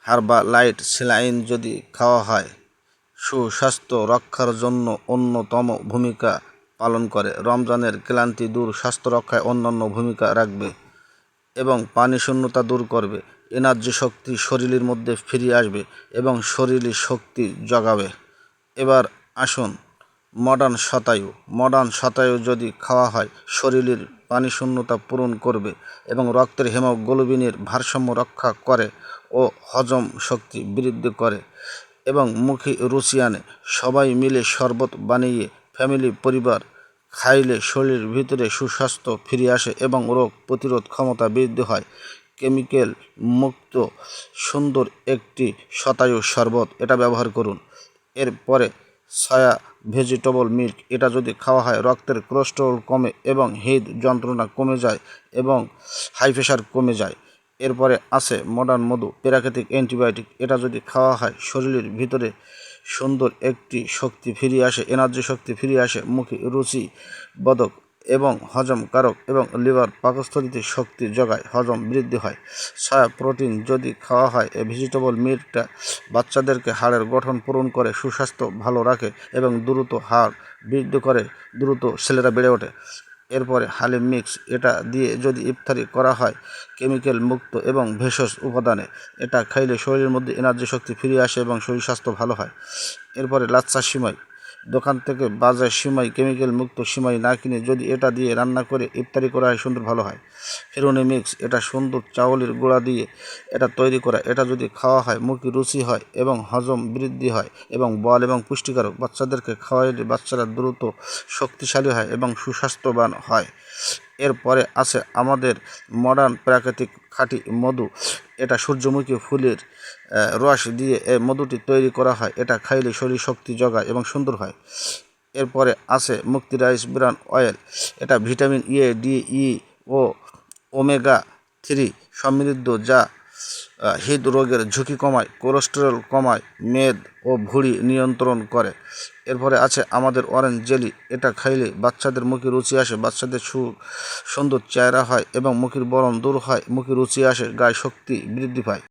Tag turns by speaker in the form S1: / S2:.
S1: হার্বালাইট saline যদি খাওয়া হয় সুস্বাস্থ্য রক্ষার জন্য অন্যতম ভূমিকা পালন করে। রমজানের ক্লান্তি দূর, স্বাস্থ্য রক্ষায় অন্যান্য ভূমিকা রাখবে এবং পানি শূন্যতা দূর করবে। এনার্জি শক্তি শরীরের মধ্যে ফিরে আসবে এবং শরীরে শক্তি জগাবে। এবার আসুন মডার্ন শতায়ু যদি খাওয়া হয় শরীরের পানি শূন্যতা পূরণ করবে এবং রক্তের হিমোগ্লোবিনের ভারসাম্য রক্ষা করে ও হজম শক্তি বৃদ্ধি করে এবং মুখে রুচি আনে। সবাই মিলে শরবত বানিয়ে পরিবার খাইলে শরীরের ভিতরে সুস্বাস্থ্য ফিরে আসে এবং রোগ প্রতিরোধ ক্ষমতা বৃদ্ধি হয়। কেমিক্যাল মুক্ত সুন্দর একটি শতায়ু শরবত এটা ব্যবহার করুন। এরপরে সয়া ভেজিটেবল মিল্ক এটা যদি খাওয়া হয় রক্তের কোলেস্টেরল কমে এবং হৃদ যন্ত্রণা কমে যায় এবং হাই প্রেশার কমে যায়। এরপরে আছে মডার্ন মধু, প্রাকৃতিক অ্যান্টিবায়োটিক। এটা যদি খাওয়া হয় শরীরের ভিতরে সুন্দর একটি শক্তি ফিরে আসে, এনার্জি শক্তি ফিরে আসে, মুখে রুচি বদক এবং হজম কারক এবং লিভার পাকস্থলীতে শক্তি যোগায়, হজম বৃদ্ধি হয়। সয়া প্রোটিন যদি খাওয়া হয় এই ভেজিটেবল মিল্কটা বাচ্চাদেরকে হাড়ের গঠন পূরণ করে, সুস্বাস্থ্য ভালো রাখে এবং দ্রুত হাড় বৃদ্ধি করে, দ্রুত ছেলেরা বেড়ে ওঠে। এরপরে হালিম মিক্স এটা দিয়ে যদি ইফতারি করা হয় কেমিক্যাল মুক্ত এবং ভেষজ উপাদানে, এটা খাইলে শরীরের মধ্যে এনার্জি শক্তি ফিরে আসে এবং শরীর স্বাস্থ্য ভালো হয়। এরপরে লাচ্ছা সিমাই, দোকান থেকে বাজার সিমাই কেমিক্যাল মুক্ত সিমাই না কিনে যদি এটা দিয়ে রান্না করে ইফতারি করা হয় সুন্দর ভালো হয়। ফিরুনি মিক্স এটা সুন্দর চাউলের গুঁড়া দিয়ে এটা তৈরি করা, এটা যদি খাওয়া হয় মুখে রুচি হয় এবং হজম বৃদ্ধি হয় এবং বল এবং পুষ্টিকারক। বাচ্চাদেরকে খাওয়াইলে বাচ্চারা দ্রুত শক্তিশালী হয় এবং সুস্বাস্থ্যবান হয়। এরপরে আছে আমাদের মডার্ন প্রাকৃতিক খাঁটি মধু, এটা সূর্যমুখী ফুলের রস দিয়ে এই মধুটি তৈরি করা হয়, এটা খাইলে শরীর শক্তি জগায় এবং সুন্দর হয়। এরপরে আছে মুক্তি রাইস ব্রান অয়েল, এটা ভিটামিন ডি ও ওমেগা 3 সমৃদ্ধ, যা হৃদরোগের ঝুঁকি কমায়, কোলেস্টেরল কমায়, মেদ ও ভুঁড়ি নিয়ন্ত্রণ করে। এরপরে আছে আমাদের অরেঞ্জ জেলি, এটা খাইলে বাচ্চাদের মুখে রুচি আসে, বাচ্চাদের সুন্দর চেহারা হয় এবং মুখের ব্রণ দূর হয়, মুখে রুচি আসে, গায়ে শক্তি বৃদ্ধি পায়।